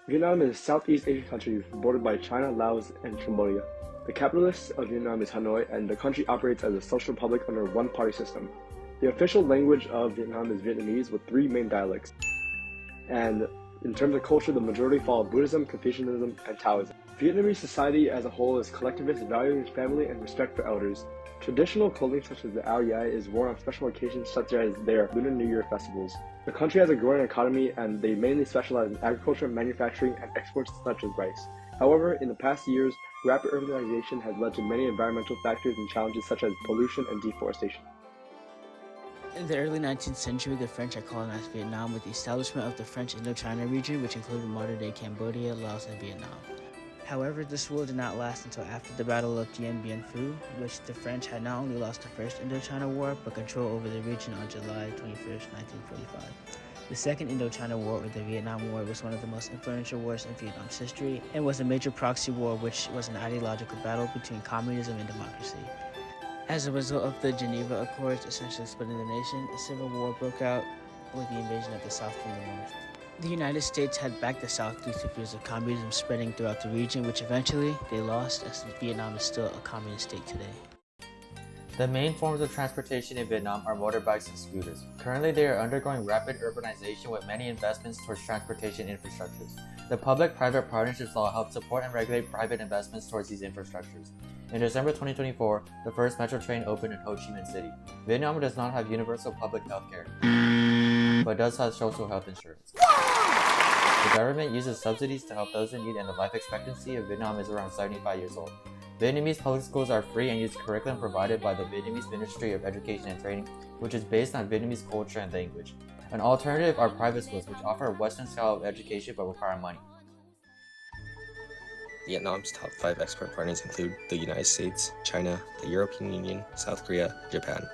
Vietnam is a Southeast Asian country bordered by China, Laos, and Cambodia. The capital of Vietnam is Hanoi, and the country operates as a social republic under a one-party system. The official language of Vietnam is Vietnamese with three main dialects. And in terms of culture, the majority follow Buddhism, Confucianism, and Taoism. Vietnamese society as a whole is collectivist, valuing family and respect for elders. Traditional clothing such as the ao dai is worn on special occasions such as their Lunar New Year festivals. The country has a growing economy and they mainly specialize in agriculture, manufacturing, and exports such as rice. However, in the past years, rapid urbanization has led to many environmental factors and challenges such as pollution and deforestation. In the early 19th century, the French had colonized Vietnam with the establishment of the French Indochina region, which included modern-day Cambodia, Laos, and Vietnam. However, this rule did not last until after the Battle of Dien Bien Phu, which the French had not only lost the First Indochina War, but control over the region on July 21, 1945. The Second Indochina War, or the Vietnam War, was one of the most influential wars in Vietnam's history, and was a major proxy war which was an ideological battle between communism and democracy. As a result of the Geneva Accords essentially splitting the nation, a civil war broke out with the invasion of the South from the North. The United States had backed the South due to fears of communism spreading throughout the region, which eventually they lost, as Vietnam is still a communist state today. The main forms of transportation in Vietnam are motorbikes and scooters. Currently, they are undergoing rapid urbanization with many investments towards transportation infrastructures. The Public-Private Partnerships Law helps support and regulate private investments towards these infrastructures. In December 2024, the first metro train opened in Ho Chi Minh City. Vietnam does not have universal public health care, but does have social health insurance. The government uses subsidies to help those in need, and the life expectancy of Vietnam is around 75 years old. Vietnamese public schools are free and use curriculum provided by the Vietnamese Ministry of Education and Training, which is based on Vietnamese culture and language. An alternative are private schools, which offer a Western style of education but require money. Vietnam's top 5 export partners include the United States, China, the European Union, South Korea, and Japan.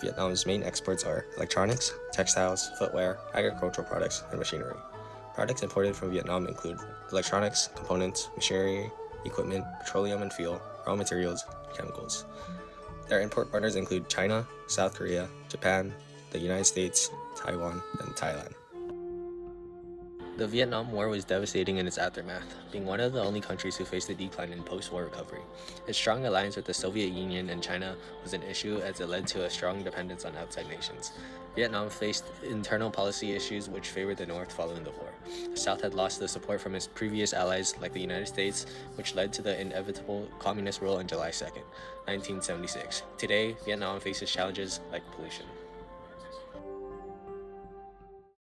Vietnam's main exports are electronics, textiles, footwear, agricultural products, and machinery. Products imported from Vietnam include electronics, components, machinery, equipment, petroleum and fuel, raw materials, and chemicals. Their import partners include China, South Korea, Japan, the United States, Taiwan, and Thailand. The Vietnam War was devastating in its aftermath, being one of the only countries who faced a decline in post-war recovery. Its strong alliance with the Soviet Union and China was an issue as it led to a strong dependence on outside nations. Vietnam faced internal policy issues which favored the North following the war. The South had lost the support from its previous allies like the United States, which led to the inevitable communist rule on July 2, 1976. Today, Vietnam faces challenges like pollution.